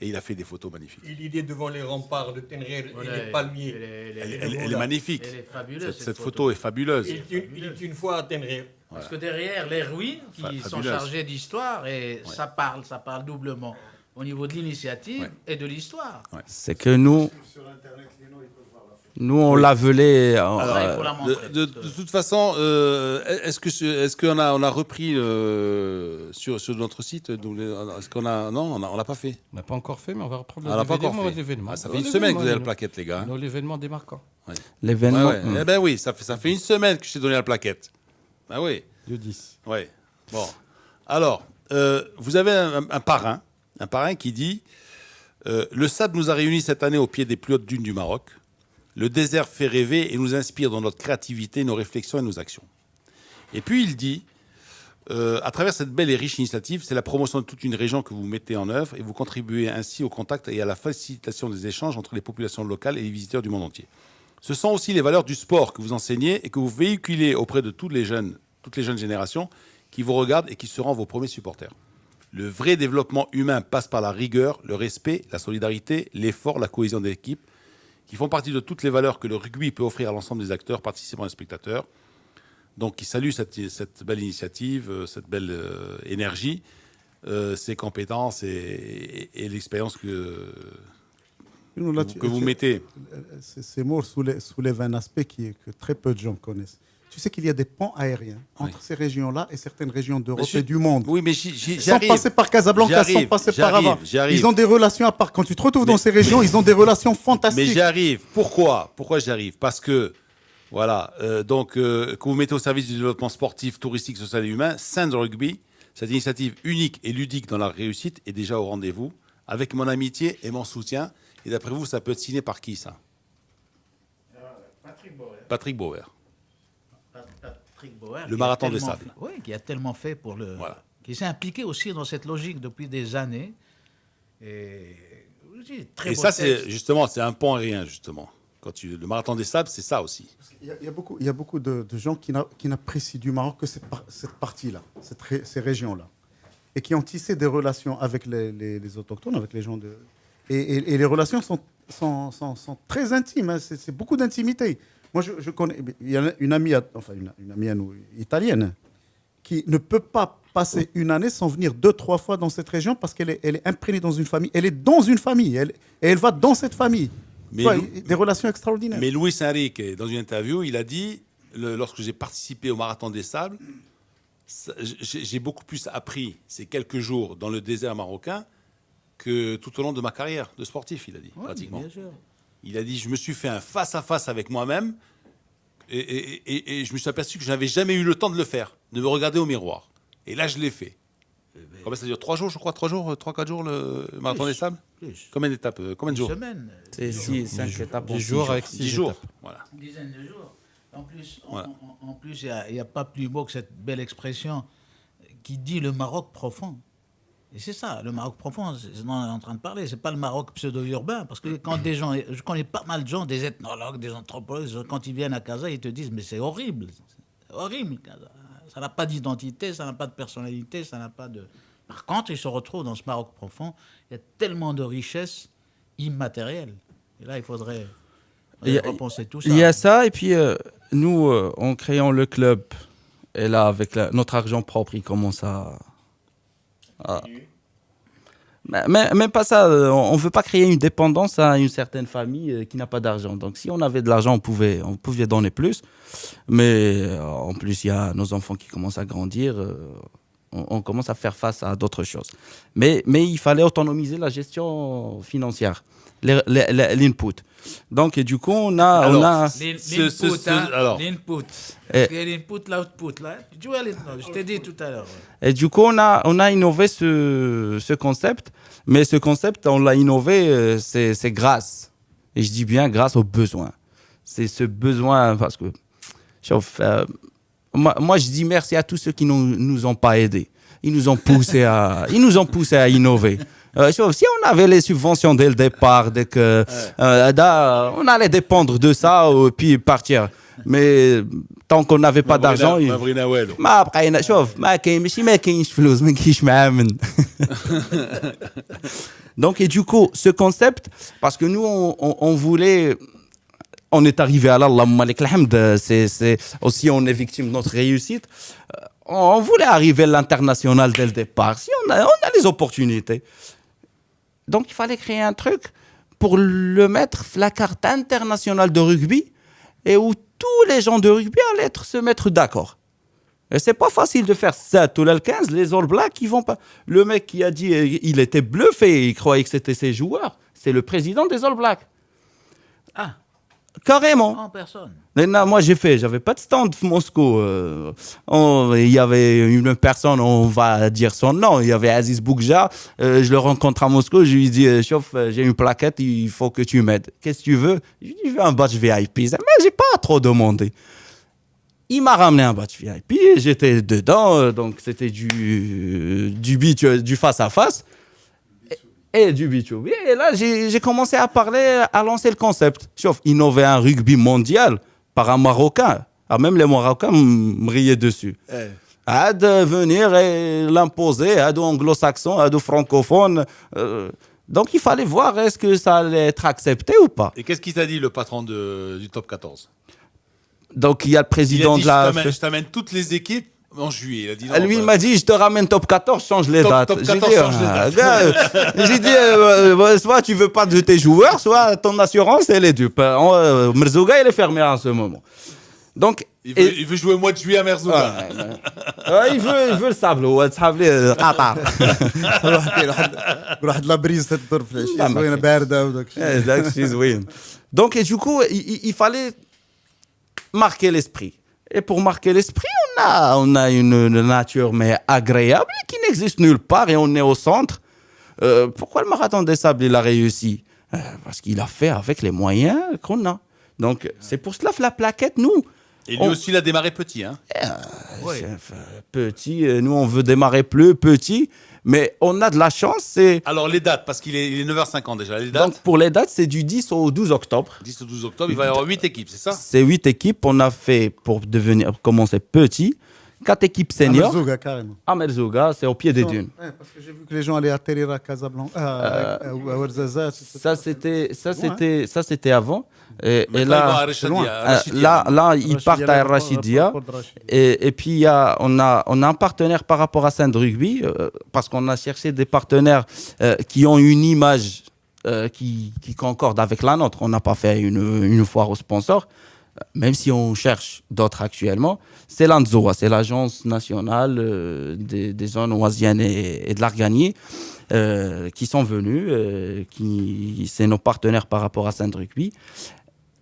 Et il a fait des photos magnifiques. Il est devant les remparts de Tenerife et les palmiers. Elle est magnifique. Elle est fabuleuse, cette photo est fabuleuse. Il est une fois à Tenerife. Parce que derrière les ruines qui sont chargées d'histoire, et ça parle doublement au niveau de l'initiative et de l'histoire. C'est que nous, Nous, on l'a velé. Alors, il faut la montrer. de toute façon, est-ce qu'on a repris sur notre site est-ce qu'on a non, on l'a pas fait. On n'a pas encore fait, mais on va reprendre On l'a pas encore fait. l'événement. Ah, ça fait une semaine que vous avez la plaquette, les gars. hein. Non, l'événement démarquant. L'événement. Ouais, ouais. Eh ben oui, ça fait une semaine que je t'ai donné la plaquette. Ah oui. Le 10. Ouais. Bon. Alors, vous avez un parrain qui dit le sable nous a réunis cette année au pied des plus hautes dunes du Maroc. Le désert fait rêver et nous inspire dans notre créativité, nos réflexions et nos actions. Et puis il dit à travers cette belle et riche initiative, c'est la promotion de toute une région que vous mettez en œuvre et vous contribuez ainsi au contact et à la facilitation des échanges entre les populations locales et les visiteurs du monde entier. Ce sont aussi les valeurs du sport que vous enseignez et que vous véhiculez auprès de toutes les jeunes générations qui vous regardent et qui seront vos premiers supporters. Le vrai développement humain passe par la rigueur, le respect, la solidarité, l'effort, la cohésion d'équipe, qui font partie de toutes les valeurs que le rugby peut offrir à l'ensemble des acteurs, participants et spectateurs. Donc, il salue cette belle initiative, cette belle énergie, ses compétences et l'expérience que vous mettez. Ces mots soulèvent un aspect que très peu de gens connaissent. Tu sais qu'il y a des ponts aériens entre ces régions-là et certaines régions d'Europe et du monde. Oui, mais Sans passer par Casablanca, sans passer par Rabat. J'arrive. Ils ont des relations à part. Quand tu te retrouves dans ces régions, ils ont des relations fantastiques. Mais j'y arrive. Pourquoi j'y arrive? Parce que, voilà, que vous mettez au service du développement sportif, touristique, social et humain, Saint Rugby, cette initiative unique et ludique dans la réussite est déjà au rendez-vous, avec mon amitié et mon soutien. Et d'après vous, ça peut être signé par qui, ça? Patrick Bauer. Patrick Bauer, Le marathon des sables. Oui, qui a tellement fait pour le... Voilà. Qui s'est impliqué aussi dans cette logique depuis des années. Et très beau ça, texte. c'est un pont aérien, justement. Le marathon des sables, c'est ça aussi. Il y a beaucoup de gens qui n'apprécient du Maroc que cette partie-là, ces régions-là. Et qui ont tissé des relations avec les autochtones, avec les gens de... Et les relations sont très intimes. Hein. C'est beaucoup d'intimité. Moi, je connais... Il y a une amie à nous, italienne, qui ne peut pas passer une année sans venir 2-3 fois dans cette région parce qu'elle est imprégnée dans une famille. Elle est dans une famille. Et elle va dans cette famille. Des relations extraordinaires. Mais Luis Enrique, dans une interview, il a dit, lorsque j'ai participé au Marathon des Sables, j'ai beaucoup plus appris ces quelques jours dans le désert marocain que tout au long de ma carrière de sportif, il a dit, pratiquement. Bien sûr. Il a dit, je me suis fait un face-à-face avec moi-même et je me suis aperçu que je n'avais jamais eu le temps de le faire, de me regarder au miroir. Et là, je l'ai fait. Combien ça dure? 3 jours, je crois, 3-4 jours, le Marathon des Sables? Plus. Combien d'étapes? Combien de jours? Une semaine. C'est 5 étapes. 10 jours avec 6 jours. étapes. Voilà. Une dizaine de jours. En plus, Voilà. en plus, il n'y a pas plus beau que cette belle expression qui dit le Maroc profond. Et c'est ça, le Maroc profond, c'est ce dont on est en train de parler. C'est pas le Maroc pseudo-urbain. Parce que quand des gens, je connais pas mal de gens, des ethnologues, des anthropologues, quand ils viennent à Casa, ils te disent, mais c'est horrible. C'est horrible, Casa. Ça n'a pas d'identité, ça n'a pas de personnalité, ça n'a pas de... Par contre, ils se retrouvent dans ce Maroc profond. Il y a tellement de richesses immatérielles. Et là, il faudrait repenser tout ça. Il y a ça, et puis nous, en créant le club, et là, avec notre argent propre, il commence à... Mais même pas ça, on ne veut pas créer une dépendance à une certaine famille qui n'a pas d'argent. Donc si on avait de l'argent, on pouvait donner plus. Mais en plus, il y a nos enfants qui commencent à grandir. On commence à faire face à d'autres choses. Mais il fallait autonomiser la gestion financière, l'input. Donc, et du coup, on a... L'input. Parce qu'il y a l'input, l'output. Là. Tu vois, je t'ai dit tout à l'heure. Et du coup, on a innové ce concept. Mais ce concept, on l'a innové, c'est grâce. Et je dis bien grâce aux besoins. C'est ce besoin, parce que... Moi, je dis merci à tous ceux qui nous ont pas aidés. Ils nous ont poussé à innover. Si on avait les subventions dès le départ, on allait dépendre de ça et puis partir. Mais tant qu'on n'avait pas d'argent... Donc, et du coup, ce concept, parce que nous, on voulait... On est arrivé à l'Allah Malik Alhamd, c'est aussi on est victime de notre réussite. On voulait arriver à l'international dès le départ. Si on a les opportunités. Donc il fallait créer un truc pour le mettre la carte internationale de rugby et où tous les gens de rugby allaient se mettre d'accord. Et c'est pas facile de faire ça. Tout le 15, les All Blacks, ils vont pas. Le mec qui a dit, il était bluffé, il croyait que c'était ses joueurs. C'est le président des All Blacks. Ah, Carrément. en personne. Mais non, moi, j'avais pas de stand à Moscou. Il y avait une personne, on va dire son nom, il y avait Aziz Boukja. Je le rencontre à Moscou, je lui dis, chauffe, j'ai une plaquette, il faut que tu m'aides. Qu'est-ce que tu veux? Je lui dis, je veux un badge VIP. Mais j'ai pas trop demandé. Il m'a ramené un badge VIP, j'étais dedans, donc c'était du face à face et du B2B. Et là, j'ai commencé à parler, à lancer le concept. Sauf innover un rugby mondial par un Marocain. Ah, même les Marocains me riaient dessus. À de venir et l'imposer, à de anglo-saxon, à de francophone. Donc il fallait voir est-ce que ça allait être accepté ou pas. Et qu'est-ce qu'il t'a dit, le patron du top 14? Donc il y a le Il a président dit, de la... je t'amène toutes les équipes en juillet. Il a dit, non, Lui, il m'a dit, je te ramène top 14, change les dates. Top J'ai 14, dit, change les dates. J'ai dit, soit tu veux pas de tes joueurs, soit ton assurance, elle est dupe. Merzouga, il est fermé en ce moment. Donc, il veut jouer au mois de juillet à Merzouga. il veut le sable. Qatar. واحد لا بريز تدور في العشيه زوينه بارده وداك الشيء. Donc, et du coup, il fallait marquer l'esprit. Et pour marquer l'esprit, on a une nature mais agréable qui n'existe nulle part et on est au centre. Pourquoi le marathon des sables, il a réussi? Parce qu'il a fait avec les moyens qu'on a. Donc, c'est pour cela que la plaquette, nous... Et lui aussi, il a démarré petit. Hein. Petit, nous, on veut démarrer plus petit, mais on a de la chance. Alors, les dates, parce qu'il est 9h50 déjà. Les dates, Donc, pour les dates, c'est du 10 au 12 octobre. 10 au 12 octobre, il va y avoir 8 équipes, c'est ça? C'est 8 équipes. On a fait, pour commencer petit, 4 équipes seniors. Merzouga, carrément. À Merzouga, c'est au pied des dunes. Ouais, parce que j'ai vu que les gens allaient atterrir à Casablanca, à Ouarzazate. Ça, c'était avant. Et Maintenant, là, ils partent à Rachidia. Et puis, on a un partenaire par rapport à Saint Rugby, parce qu'on a cherché des partenaires qui ont une image qui concorde avec la nôtre. On n'a pas fait une foire aux sponsors, même si on cherche d'autres actuellement. C'est l'ANZOA, c'est l'Agence nationale des zones oisiennes et de l'Arganie, qui sont venus, c'est nos partenaires par rapport à Saint Rugby.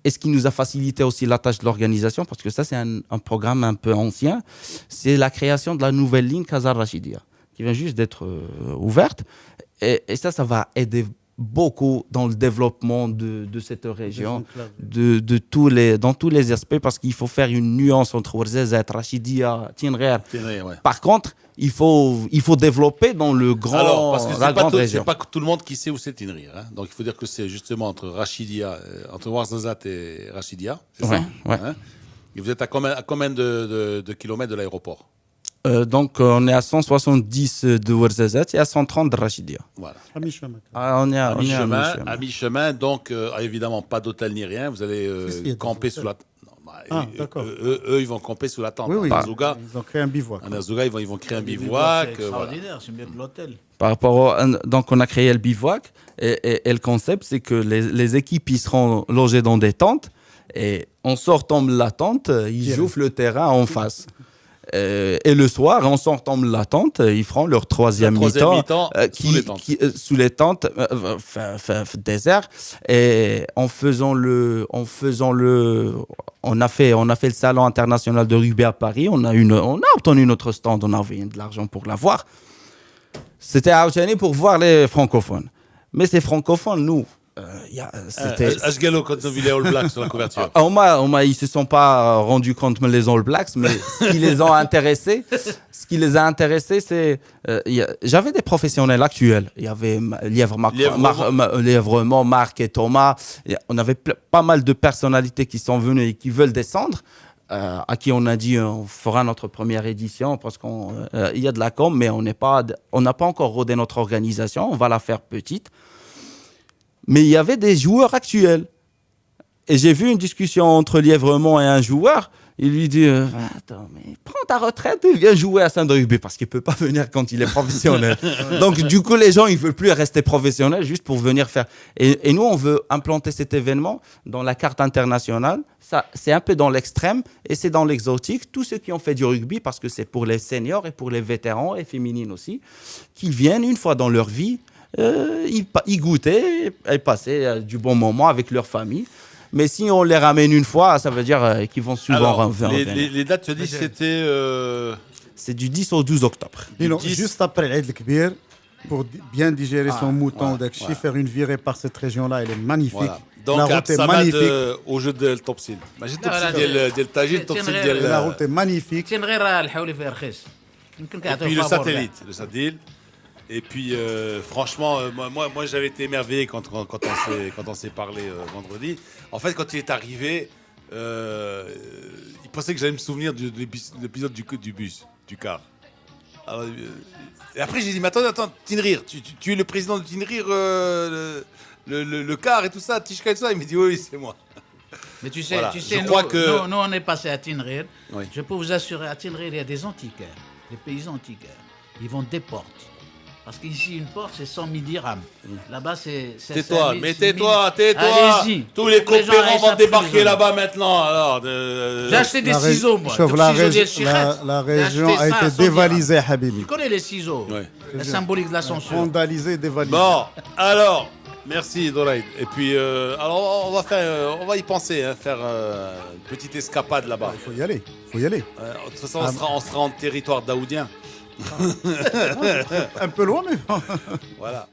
Et ce qui nous a facilité aussi la tâche de l'organisation, parce que ça, c'est un programme un peu ancien, c'est la création de la nouvelle ligne Casa Rachidia, qui vient juste d'être ouverte. Et ça va aider beaucoup dans le développement de cette région, dans tous les aspects, parce qu'il faut faire une nuance entre Ouarzazate, Rachidia, Tinrer. Ouais. Par contre, il faut développer dans le grand, Alors, parce que la grande région. c'est pas tout le monde qui sait où c'est Tinrir. Hein. Donc, il faut dire que c'est justement entre Rachidia, entre Ouarzazate et Rachidia. C'est ça, ouais. Hein. Et vous êtes à combien de kilomètres de l'aéroport? Donc, on est à 170 de Ouarzazate et à 130 de Rachidia. Voilà. À mi-chemin. On est à mi-chemin. mi-chemin. À mi-chemin, donc, évidemment, pas d'hôtel ni rien. Vous allez Si, il y a des camper hôtels. sous la... D'accord. Eux, ils vont camper sous la tente. Oui, oui. À Merzouga, Ils ont créé un bivouac. à Merzouga, ils vont créer un C'est bivouac. Voilà. extraordinaire, c'est mieux que l'hôtel. Par rapport donc, on a créé le bivouac et le concept, c'est que les équipes ils seront logées dans des tentes et en sortant de la tente, ils jouent le terrain en face. Et le soir, en sortant de la tente, ils feront leur troisième mi-temps sous les tentes désert. Et on a fait le salon international de rugby à Paris. On a obtenu notre stand, on a envoyé de l'argent pour l'avoir. C'était à Oceanie pour voir les francophones. Mais ces francophones, nous, c'était... Ashgalo, quand on a vu les All Blacks sur la couverture. Ils ne se sont pas rendus compte, les All Blacks, mais ce qui les a intéressés, c'est... j'avais des professionnels actuels. Il y avait Lièvrement, Marc et Thomas. On avait pas mal de personnalités qui sont venues et qui veulent descendre. À qui on a dit on fera notre première édition parce qu'il y a de la com, mais on n'a pas encore rodé notre organisation. On va la faire petite. Mais il y avait des joueurs actuels. Et j'ai vu une discussion entre Lièvremont et un joueur. Il lui dit attends, mais prends ta retraite et viens jouer à Saint-Rugby parce qu'il peut pas venir quand il est professionnel. Donc du coup, les gens ils veulent plus rester professionnels juste pour venir faire. Et nous, on veut implanter cet événement dans la carte internationale. Ça, c'est un peu dans l'extrême et c'est dans l'exotique. Tous ceux qui ont fait du rugby, parce que c'est pour les seniors et pour les vétérans et féminines aussi, qu'ils viennent une fois dans leur vie, ils goûter et passer du bon moment avec leur famille. Mais si on les ramène une fois, ça veut dire qu'ils vont souvent Alors, revenir. les dates se disent c'était C'est du 10 au 12 octobre. Dis-nous, 10. juste après l'Aïd el-Kbir, pour bien digérer son mouton, voilà, d'Akchi, faire une virée par cette région-là, elle est magnifique. voilà. Donc la route est Absamad, magnifique. au jeu de التوبسيل ماشي لا، لا، التوبسيل ديال التاجيل تين التوبسيل غير- ديال La route est magnifique. كاين غير الحولي فيها رخيص يمكن et كيعطيو puis le فابور satellite, le satellite. Et puis franchement, moi j'avais été émerveillé quand on s'est parlé vendredi. En fait, quand il est arrivé, il pensait que j'allais me souvenir de l'épisode du bus, du car. Alors, et après j'ai dit, mais attends, Tinrir, tu es le président de Tinrir, le car et tout ça, Tishka et tout ça. Il m'a dit oui, c'est moi. Mais tu sais, Voilà. Je nous, crois que- nous, on est passé à Tinrir. Oui. Je peux vous assurer, à Tinrir, il y a des antiquaires, des paysans antiquaires. Ils vendent des portes. Parce qu'ici, une porte, c'est 100 000 dirhams. Là-bas, c'est... Tais-toi, 5 000, mais 6 000. tais-toi. Allez-y. Tous les Faut que gens coopérants aillent vont s'appeler débarquer les là-bas maintenant. Alors, J'ai acheté des La ré- ciseaux, moi. Chauffe, Le la, ciseau régi- des Chirac. la J'ai région acheté a ça à été 100 dévalisée, Habibi. Tu connais les ciseaux, Ouais. le symbolique de la censure. Vandalisée, dévalisée. Bon, alors, merci Doraïd. Et puis, alors, on va y penser, hein, faire une petite escapade là-bas. Il faut y aller. Il faut y aller. De toute façon, on sera en territoire daoudien. Un peu loin, mais bon. Voilà.